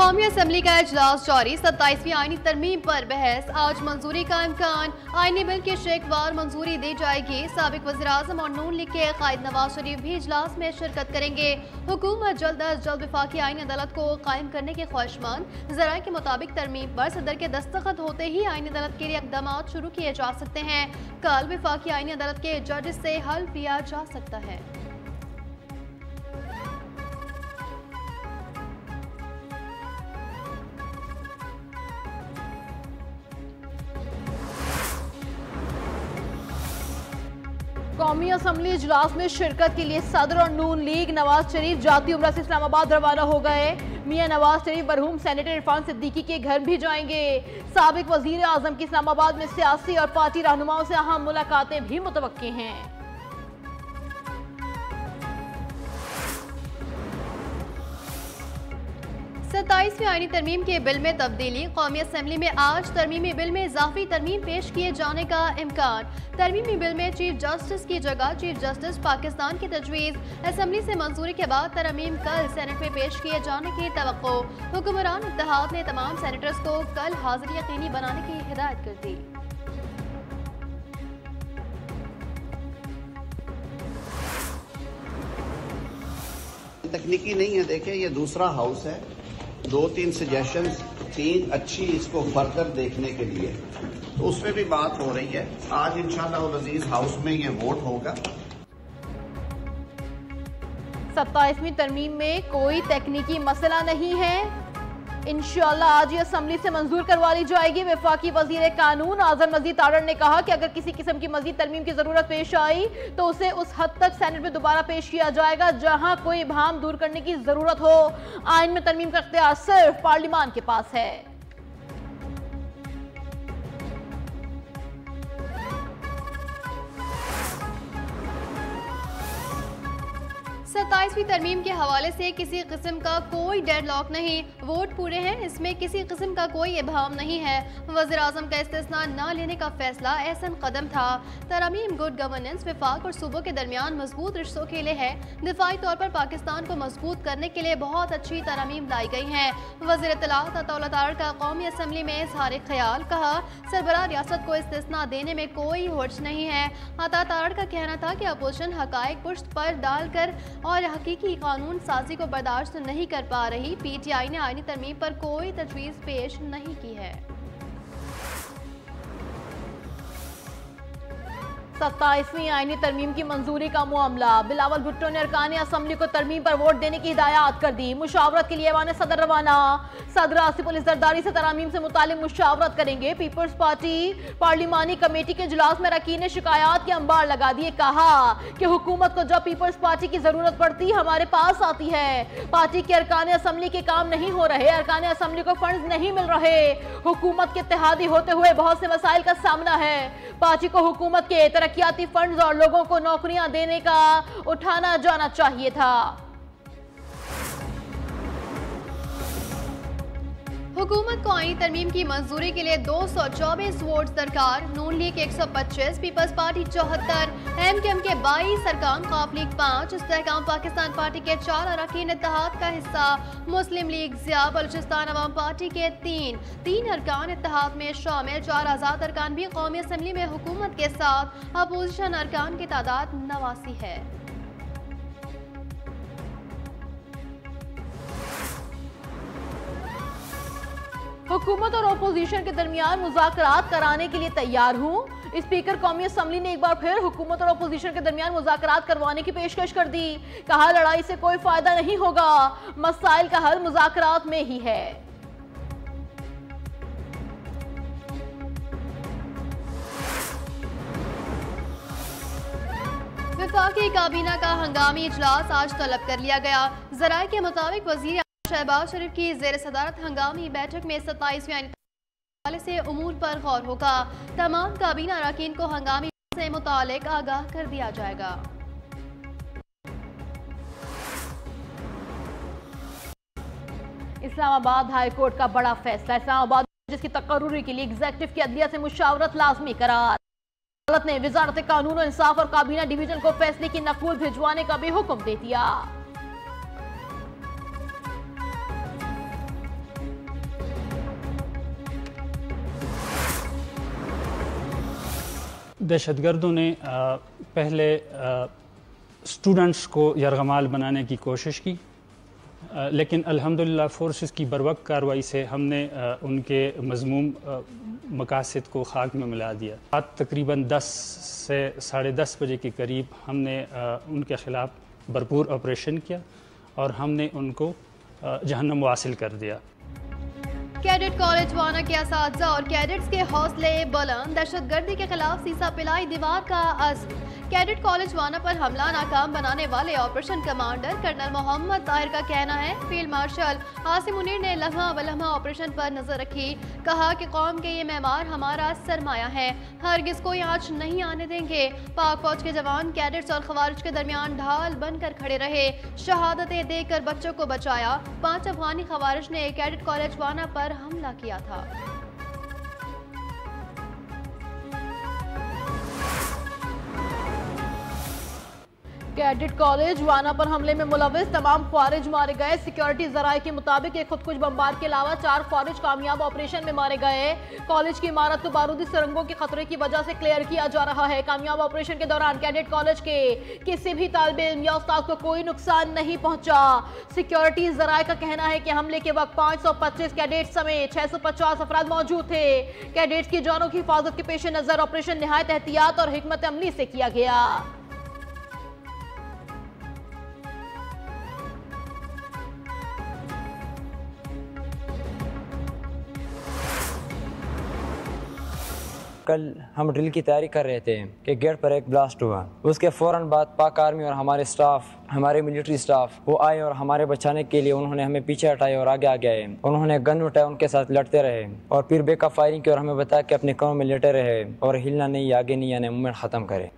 कौमी असम्बली का इजलास जारी। 27वीं आईनी तरमीम पर बहस। आज मंजूरी का इम्कान। आईनी बिल की शेकवार मंजूरी दी जाएगी। साबिक वज़ीर-ए-आज़म और नून लीग के कायद नवाज शरीफ भी इजलास में शिरकत करेंगे। हुकूमत जल्द अज जल्द वफाकी आईनी अदालत को कायम करने की ख्वाहिशमंद। ज़राए के मुताबिक तरमीम पर सदर के दस्तखत होते ही आईनी अदालत के लिए इक़दाम शुरू किए जा सकते हैं। कल वफाकी आईनी अदालत के जज से हल्फ लिया जा सकता है। कौमी असम्बली इजलास में शिरकत के लिए सदर और नून लीग नवाज शरीफ जाती उम्रा से इस्लामाबाद रवाना हो गए। मियां नवाज शरीफ मरहूम सेनेटर इरफान सिद्दीकी के घर भी जाएंगे। साबिक वजीर आजम की इस्लामाबाद में सियासी और पार्टी रहनुमाओं से अहम मुलाकातें भी मुतवक्की हैं। 27वीं आईनी तरमीम के बिल में तब्दीली। कौमी असम्बली में आज तरमीमी बिल में इजाफी तरमीम पेश किए जाने का इम्कान। तरमीमी बिल में चीफ जस्टिस की जगह चीफ जस्टिस पाकिस्तान की तजवीज़। असम्बली से मंजूरी के बाद तरमीम कल सेनेट में पेश किए जाने की तवक्को। हुक्मरान इत्तेहाद ने तमाम सेनेटर्स को कल हाजिरी यकीनी बनाने की हिदायत कर दी। तकनीकी नहीं है, देखिए ये दूसरा हाउस है। 2-3 सजेशंस, 3 अच्छी इसको फर्दर देखने के लिए, तो उसमें भी बात हो रही है। आज इंशाअल्लाह वल अजीज हाउस में ये वोट होगा। 27वीं तरमीम में कोई तकनीकी मसला नहीं है। इंशाअल्लाह आज ही असम्बली से मंजूर करवा ली जाएगी। वफाकी वजीर कानून आजम मजीद तारड़ ने कहा कि अगर किसी किस्म की मजीद तरमीम की जरूरत पेश आई तो उसे उस हद तक सेनेट में दोबारा पेश किया जाएगा जहां कोई इबहम दूर करने की जरूरत हो। आइन में तरमीम का इख्तियार सिर्फ पार्लियामान के पास है। 27वीं तरमीम के हवाले से किसी किस्म का कोई डेडलॉक नहीं। वोट पूरे हैं, इसमें किसी किस्म का कोई इबहम नहीं है। वज़ीर आज़म का इस्तिस्ना न लेने का फैसला एहसन कदम था। तरमीम गुड गवर्नेंस, विफाक और सूबों के दरमियान मजबूत रिश्तों के लिए है। दिफाई तौर पर पाकिस्तान को मजबूत करने के लिए बहुत अच्छी तरमीम लाई गई हैं। वज़ीर इत्तलात अता तारड़ का कौमी असम्बली में इज़हार ख्याल। कहा सरबराह रियासत को इस्तिस्ना देने में कोई हर्ज नहीं है। अता तारड़ का कहना था कि अपोजिशन हकायक पुश्त पर डालकर और हकीकी कानून साजी को बर्दाश्त नहीं कर पा रही। पीटीआई ने आईनी तरमीम पर कोई तजवीज़ पेश नहीं की है। 27वीं आईनी तरमीम की मंजूरी का मामला। बिलावल भुट्टो ने अरकान असम्बली को तरमीम पर वोट देने की हिदायत कर दी। मुशावरत के लिए ऐवान सदर रवाना। सदर आसिफ अली जरदारी से तरमीम से मुतालिक मुशावरत करेंगे। पीपल्स पार्टी पार्लिमानी कमेटी के इजलास में अरकान ने शिकायत के अंबार लगा दिए। कहा कि हुकूमत को जब पीपल्स पार्टी की जरूरत पड़ती हमारे पास आती है। पार्टी के अरकान असम्बली के काम नहीं हो रहे, अरकान असम्बली को फंड नहीं मिल रहे। हुकूमत के इत्तेहादी होते हुए बहुत से मसाइल का सामना है। पार्टी को हुकूमत के तरक्याती फंड्स और लोगों को नौकरियां देने का उठाना जाना चाहिए था। हुकूमत को आईनी तरमीम की मंजूरी के लिए 224 वोट दरकार। नून लीग 125, पीपल्स पार्टी 74, एमकेएम के 22 अरकान, काफ लीग 5, इस्तेहकाम पाकिस्तान पार्टी के 4 अरकान इत्तेहाद का हिस्सा। मुस्लिम लीग ज़िया बलूचिस्तान अवाम पार्टी के 3 अरकान इत्तेहाद में शामिल। 4 आज़ाद अरकान भी कौमी असम्बली में हुकूमत के साथ। अपोजिशन अरकान की तादाद 89 है। हुकूमत और अपोजिशन के दरमियान मुज़ाकरात कराने के लिए तैयार हूँ। स्पीकर कौमी असम्बली ने एक बार फिर हुकूमत और अपोजिशन के दरमियान मुज़ाकरात करवाने की पेशकश कर दी। कहा लड़ाई से कोई फायदा नहीं होगा, मसाइल का हल मुज़ाकरात में ही है। वफाकी काबीना का हंगामी इजलास आज तलब कर लिया गया। ज़राए के मुताबिक वज़ीर शहबाज शरीफ की ज़ेर सदारत हंगामी बैठक में 27वीं आईनी हवाले से उमूर पर गौर होगा। तमाम काबीना अरकान को हंगामी से मुतालिक आगाह कर दिया जाएगा। इस्लामाबाद हाई कोर्ट का बड़ा फैसला। इस्लामाबाद जिसकी तकर्रुरी के लिए एग्जीक्यूटिव की अदलिया से मुशावरत लाजमी करार। अदालत ने वजारत कानून और इंसाफ और काबीना डिवीजन को फैसले की नकूल भिजवाने का भी हुक्म दे दिया। दहशतगर्दों ने पहले स्टूडेंट्स को यरगमाल बनाने की कोशिश की, लेकिन अल्हम्दुलिल्लाह फोर्सेस की बरवक्त कार्रवाई से हमने उनके मज़मूम मकासद को खाक में मिला दिया। रात तकरीबन 10 से 10:30 बजे के करीब हमने उनके ख़िलाफ़ भरपूर ऑपरेशन किया और हमने उनको जहन्नम वासिल कर दिया। कैडेट कॉलेज वाना के असातिज़ा और कैडेट्स के हौसले बुलंद, दहशतगर्दी के खिलाफ सीसा पिलाई दीवार का अज़्म। कैडेट कॉलेज वाना पर हमला नाकाम बनाने वाले operation commander colonel Mohammad Tahir का कहना है, फील्ड मार्शल आसिम मुनीर ने लम्हा बलम्हा ऑपरेशन पर नजर रखी। कहा कि कौम के ये मेहमान हमारा सरमाया है, हरगिज़ कोई आँच नहीं आने देंगे। पाक फौज के जवान कैडेट्स और खवारिज के दरमियान ढाल बनकर खड़े रहे, शहादतें देकर बच्चों को बचाया। 5 अफगानी खवारिज ने कैडेट कॉलेज वाना पर हमला किया था। कैडेट कॉलेज वाना पर हमले में मुलविस तमाम ख्वारिज मारे गए। सिक्योरिटी जराये के मुताबिक एक खुदकुश बमबार के अलावा 4 ख्वारिज कामयाब ऑपरेशन में मारे गए। कॉलेज की इमारत को बारूदी सुरंगों के खतरे की वजह से क्लियर किया जा रहा है। कामयाब ऑपरेशन के दौरान कैडेट कॉलेज के किसी भी तालिब इल्म या उस्ताद को कोई नुकसान नहीं पहुंचा। सिक्योरिटी जराये का कहना है कि हमले के वक्त 525 कैडेट समेत 650 अफराद मौजूद थे। कैडेट्स की जानों की हिफाजत के पेश नजर ऑपरेशन निहायत एहतियात और हिकमत अमली से किया गया। कल हम ड्रिल की तैयारी कर रहे थे कि गेट पर एक ब्लास्ट हुआ। उसके फ़ौरन बाद पाक आर्मी और हमारे स्टाफ, हमारे मिलिट्री स्टाफ वो आए और हमारे बचाने के लिए उन्होंने हमें पीछे हटाए और आगे आए। उन्होंने गन उठाए, उनके साथ लड़ते रहे और फिर बेकअप फायरिंग की और हमें बताया कि अपने कमरों में लेटे रहे और हिलना नहीं, आगे नहीं आने, मूवमेंट ख़त्म करें।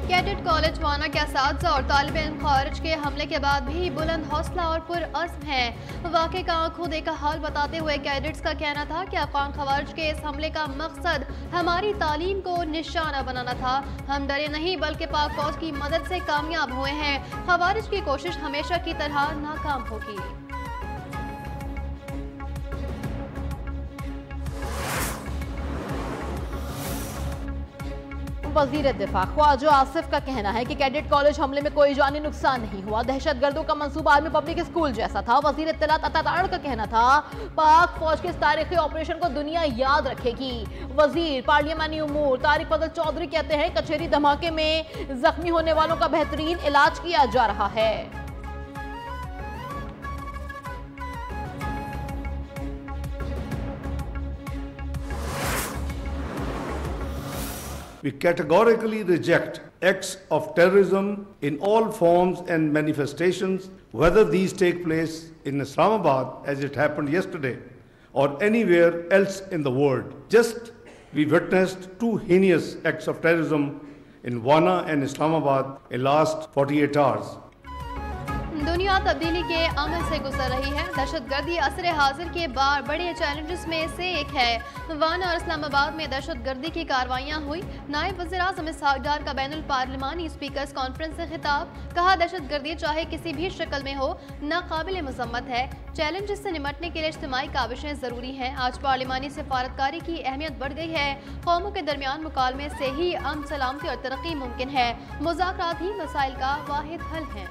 कैडेट कॉलेज वाना के असातिज़ा और तालिब इल्म खारिज के हमले के बाद भी बुलंद हौसला और पुरअज़्म है। वाक़े का आंखों देखा हाल बताते हुए कैडेट्स का कहना था कि अफ़गान खवारिज के इस हमले का मकसद हमारी तालीम को निशाना बनाना था। हम डरे नहीं बल्कि पाक फौज की मदद से कामयाब हुए हैं। खवारिज की कोशिश हमेशा की तरह नाकाम होगी। वज़ीर दिफा ख्वाजा आसिफ का कहना है कि कैडेट कॉलेज हमले में कोई जानी नुकसान नहीं हुआ। दहशतगर्दों का मंसूबा आर्मी पब्लिक स्कूल जैसा था। वज़ीर इत्तलात अताताड़ का कहना था, पाक फौज के इस तारीखी ऑपरेशन को दुनिया याद रखेगी। वज़ीर पार्लियामानी उमूर तारिक फजल चौधरी कहते हैं, कचहरी धमाके में जख्मी होने वालों का बेहतरीन इलाज किया जा रहा है। We categorically reject acts of terrorism in all forms and manifestations, whether these take place in Islamabad, as it happened yesterday, or anywhere else in the world. Just we witnessed 2 heinous acts of terrorism in Wana and Islamabad in last 48 hours. दुनिया तब्दीली के अमल से गुजर रही है। दहशतगर्दी असर हाजिर के बड़े चैलेंजेस में से एक है। वाना और इस्लामाबाद में दहशतगर्दी की कार्रवाइयाँ हुई। नायब वज़ीर-ए-आज़म इसहाक डार का बैनुल पार्लिमानी स्पीकर्स कॉन्फ्रेंस से खिताब। कहा, दहशतगर्दी चाहे किसी भी शक्ल में हो नाकाबिल मज़म्मत है। चैलेंजेस से निपटने के लिए इज्तिमाई काविशें ज़रूरी हैं। आज पार्लिमानी सफारतकारी की अहमियत बढ़ गई है। कौमों के दरमियान मुकालमे से ही अमन, सलामती और तरक्की मुमकिन है। मुज़ाकरात ही मसाइल का वाहिद हल है।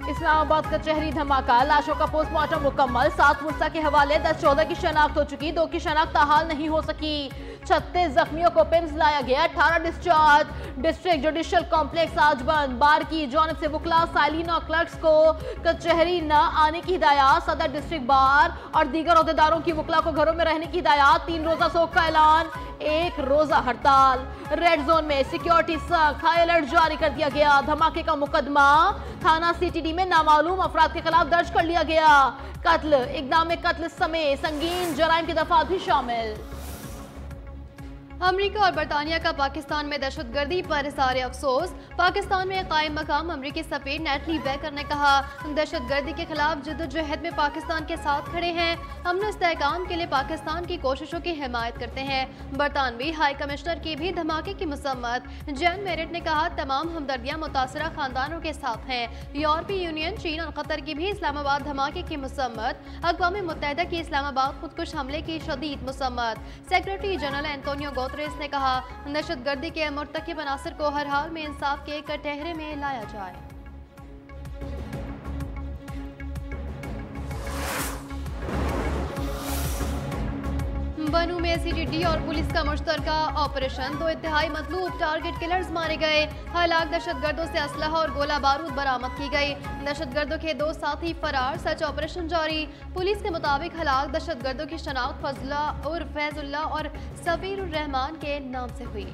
इस्लामाबाद कचहरी धमाका, लाशों का पोस्टमार्टम मुकम्मल। 7 मुर्सा के हवाले 10-14 की शनाख्त हो चुकी, 2 की शनाख्त ताहाल नहीं हो सकी। 36 जख्मियों को पिम्स लाया गया, 18 डिस्चार्ज। डिस्ट्रिक्ट जुडिशल कॉम्प्लेक्स आज बंद। बार की जानिब से वकला, साइलिन और क्लर्क्स को कचहरी न आने की हिदायत। सदर डिस्ट्रिक्ट बार और दीगर अहदेदारों की वकला को घरों में रहने की हिदायत। 3 रोजा सोग का ऐलान, 1 रोजा हड़ताल। रेड जोन में सिक्योरिटी सख्त, हाई अलर्ट जारी कर दिया गया। धमाके का मुकदमा थाना CTD में नामालूम अफराद के खिलाफ दर्ज कर लिया गया। कत्ल, इक़दाम कत्ल समेत संगीन जराइम की दफात भी शामिल। अमरीका और बरतानिया का पाकिस्तान में दहशतगर्दी पर इज़हार अफसोस। पाकिस्तान में कायम मकाम अमरीकी सफीर नेटली बेकर ने कहा, दहशतगर्दी के खिलाफ जद्दोजहद में पाकिस्तान के साथ खड़े हैं। अमन इस्तेहकाम के लिए पाकिस्तान की कोशिशों की हिमायत करते हैं। बरतानवी हाई कमिश्नर की भी धमाके की मसम्मत। जैन मेरिट ने कहा, तमाम हमदर्दियां मुतासरा खानदानों के साथ हैं। यूरोपीय यूनियन, चीन और कतर की भी इस्लामाबाद धमाके की मसम्मत। अक़वाम मुत्तहिदा की इस्लामाबाद खुदकुश हमले की शदीद मसम्मत। सेक्रेटरी जनरल एंटोनियो गुतेरेस ने कहा, दहशतगर्दी के मुर्तकिब अनासर को हर हाल में इंसाफ के कटहरे में लाया जाए। बनू में सीटीडी और पुलिस का मुश्तरका ऑपरेशन। 2 इंतहाई मतलूब टारगेट किलर्स मारे गए। हलाक दहशतगर्दों से असलहा और गोला बारूद बरामद की गई। दहशतगर्दों के 2 साथी फरार। सर्च ऑपरेशन जारी। पुलिस के मुताबिक हलाक दहशतगर्दों की शनाख्त फजला और फैजुल्ला और सफीरुर रहमान के नाम से हुई।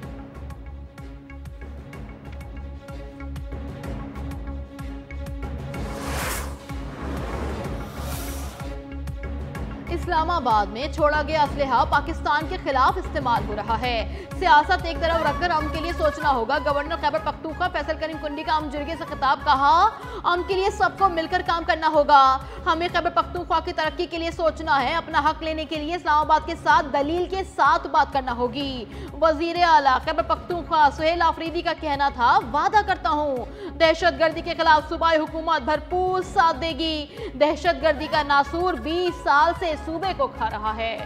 इस्लामाबाद में छोड़ा गया असलहा पाकिस्तान के खिलाफ इस्तेमाल हो रहा है। सियासत एक तरफ रखकर अमन के लिए सोचना होगा। गवर्नर खैबर पख्तूनख्वा फैसल करीम कुंडी का अमन जिरगे से खिताब। कहा, अमन के लिए सबको मिलकर काम करना होगा। हमें खैबर पख्तूनख्वा की तरक्की के लिए सोचना है। अपना हक लेने के लिए इस्लामाबाद के साथ दलील के साथ बात करना होगी। वजीर आला खैबर पख्तूनख्वा सुहेल आफरीदी का कहना था, वादा करता हूँ दहशतगर्दी के खिलाफ सूबाई हुकूमत भरपूर साथ देगी। दहशतगर्दी का नासूर 20 साल से सूबे को खा रहा है।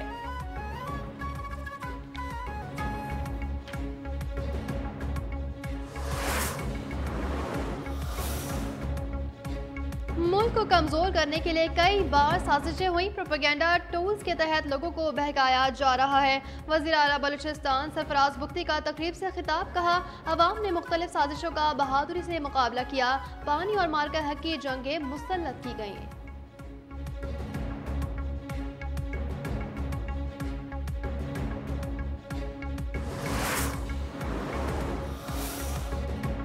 मुल्क को कमजोर करने के लिए कई बार साजिशें हुई। प्रोपेगेंडा टूल्स के तहत लोगों को बहकाया जा रहा है। वज़ीर आला बलूचिस्तान सरफराज बुख्ती का तकरीब से खिताब। कहा, अवाम ने मुख्तलिफ साजिशों का बहादुरी से मुकाबला किया। पानी और मार्का हक की जंगें मुसल्लत की गईं।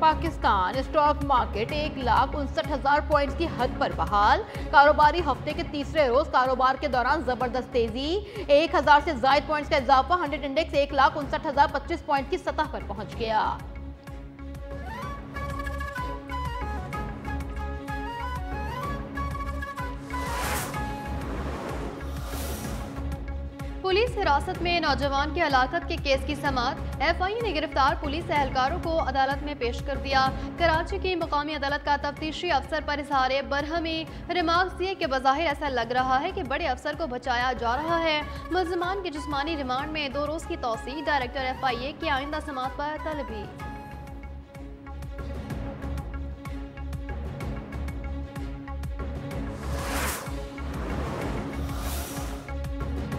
पाकिस्तान स्टॉक मार्केट 1,59,000 पॉइंट्स की हद पर बहाल। कारोबारी हफ्ते के तीसरे रोज कारोबार के दौरान जबरदस्त तेजी। 1,000 से ज्यादा पॉइंट्स का इजाफा। 100 इंडेक्स 1,59,025 पॉइंट की सतह पर पहुंच गया। पुलिस हिरासत में नौजवान की हलाकत के केस की समाअत। एफआईए ने गिरफ्तार पुलिस एहलकारों को अदालत में पेश कर दिया। कराची की मुकामी अदालत का तफ्तीशी अफसर पर इजहार बरहमी रिमार्क्स दिए कि बज़ाहिर ऐसा लग रहा है कि बड़े अफसर को बचाया जा रहा है। मुल्ज़िमान के जिस्मानी रिमांड में 2 रोज की तौसीह। डायरेक्टर एफआईए की आइंदा समाअत पर तलबी।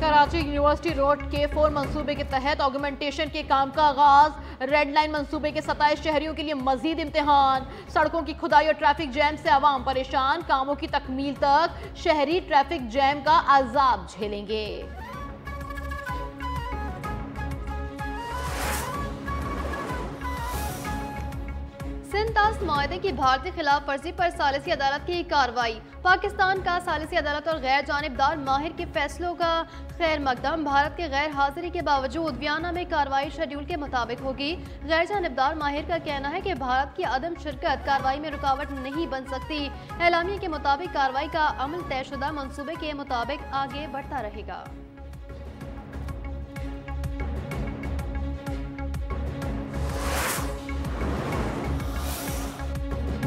कराची यूनिवर्सिटी रोड के 4 मंसूबे के तहत ऑगमेंटेशन के काम का आगाज। रेड लाइन मंसूबे के 27 शहरियों के लिए मजीद इम्तिहान। सड़कों की खुदाई और ट्रैफिक जैम से आवाम परेशान। कामों की तकमील तक शहरी ट्रैफिक जैम का अजाब झेलेंगे। सिंतास माहदे की भारतीय खिलाफ वर्जी पर सालिसी अदालत की कार्रवाई। पाकिस्तान का सालिसी अदालत और गैर जानिबदार माहिर के फैसलों का खैर मकदम। भारत के गैर हाजिरी के बावजूद वियना में कार्रवाई शेड्यूल के मुताबिक होगी। गैर जानिबदार माहिर का कहना है कि भारत की अदम शिरकत कार्रवाई में रुकावट नहीं बन सकती। एलामिया के मुताबिक कार्रवाई का अमल तयशुदा मंसूबे के मुताबिक आगे बढ़ता रहेगा।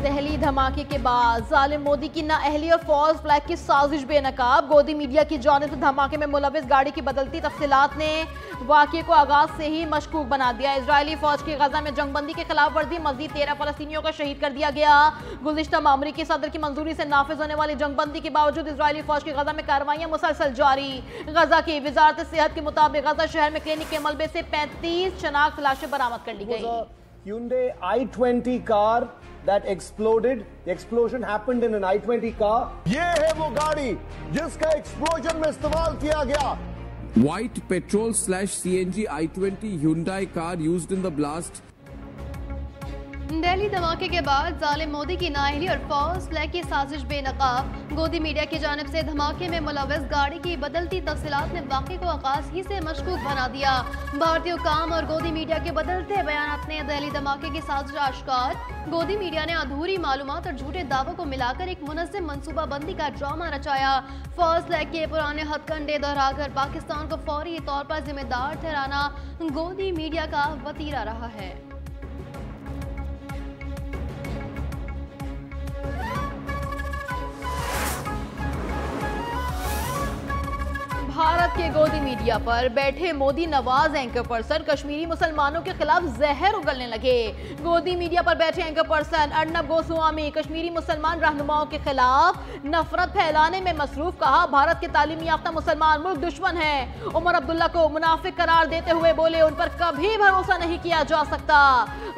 दिल्ली धमाके के बाद जालिम मोदी की नाअहली और फॉल्स फ्लैग की साजिश बेनकाब। गोदी मीडिया की जानिब से धमाके में मुलविस गाड़ी की बदलती तफसीलात ने वाक़े को आगाज से ही मशकूक बना दिया। इजरायली फौज की गजा में जंगबंदी की खिलाफ वर्जी। मजीद 13 फलस्तीनियों को शहीद कर दिया गया। गुज़िश्ता माह अमरीकी सदर की मंजूरी से नाफिज होने वाली जंगबंदी के बावजूद इजरायली फौज की गजा में कार्रवाइयां मुसलसल जारी। गजा की वजारत सेहत के मुताबिक गजा शहर में क्लिनिक के मलबे से 35 शनाख्त लाशें बरामद कर ली गई। Hyundai i20 car that exploded. The explosion happened in an i20 car. ये है वो गाड़ी जिसका एक्सप्लोजन में इस्तेमाल किया गया। White petrol/CNG i20 Hyundai car used in the blast. Delhi धमाके के बाद जालिम मोदी की नाअहली और फॉल्स फ्लैग की साजिश बेनकाब। गोदी मीडिया की जानिब से धमाके में मुलव्वस गाड़ी की बदलती तफसीलात ने वाक़े को आगाज ही से मशकूक बना दिया। भारतीय हुक्काम और गोदी मीडिया के बदलते बयानात ने दिल्ली धमाके की साजिश आश्कार। गोदी मीडिया ने अधूरी मालूमात और झूठे दावों को मिलाकर एक मुनज़्ज़म मनसूबाबंदी का ड्रामा रचाया। फॉल्स फ्लैग के पुराने हथकंडे दोहराकर पाकिस्तान को फौरी तौर पर जिम्मेदार ठहराना गोदी मीडिया का वतीरा रहा है। भारत के गोदी मीडिया पर बैठे मोदी नवाज एंकर पर्सन कश्मीरी मुसलमानों के खिलाफ जहर उगलने लगे। गोदी मीडिया पर बैठे एंकर पर्सन अर्नब गोस्वामी कश्मीरी मुसलमान रहनुमाओं के खिलाफ नफरत फैलाने में मसरूफ। कहा, भारत के तालीमी याफ्ता मुसलमान मुल्क दुश्मन है। उमर अब्दुल्ला को मुनाफिक करार देते हुए बोले, उन पर कभी भरोसा नहीं किया जा सकता।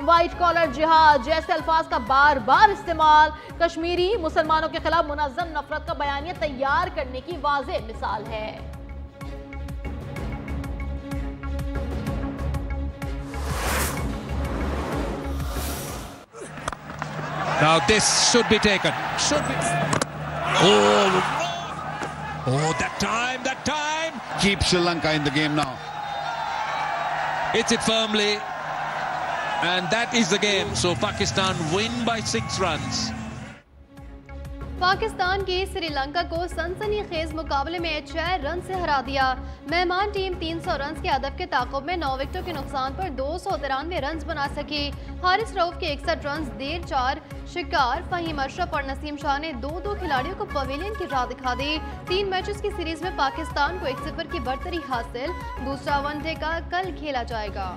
व्हाइट कॉलर जिहाद जैसे अल्फाज का बार बार इस्तेमाल कश्मीरी मुसलमानों के खिलाफ मुनज़्ज़म नफरत का बयानिया तैयार करने की वाज़ेह मिसाल है। Now this should be taken. Should be. Oh, that time. Keep Sri Lanka in the game now. Hits it firmly. And that is the game. So Pakistan win by 6 runs. Pakistan की श्रीलंका को सनसनीखेज मुकाबले में 6 रन से हरा दिया। मेहमान team 300 run के हदफ के ताक़ुब में 9 विकेटों के नुकसान पर 293 रन बना सकी। हारिस रऊफ के 61 रन, देर 4 शिकार, फहीम अशरफ और नसीम शाह ने 2-2 खिलाड़ियों को पवेलियन की राह दिखा दी। 3 मैचेस की सीरीज में पाकिस्तान को 1-0 की बढ़तरी हासिल। दूसरा वनडे का कल खेला जाएगा।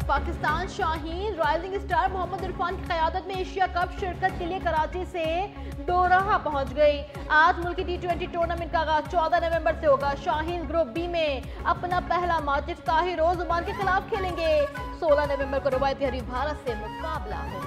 पाकिस्तान शाहीन राइजिंग स्टार मोहम्मद इरफान की क़यादत में एशिया कप शिरकत के लिए कराची से दोराहा पहुंच गई। आज मुल्की T20 टूर्नामेंट का आगाज 14 नवंबर से होगा। शाहीन ग्रुप बी में अपना पहला मैच इफ्ताही रोज ओमान के खिलाफ खेलेंगे। 16 नवंबर को रवायती हरीफ भारत से मुकाबला होगा।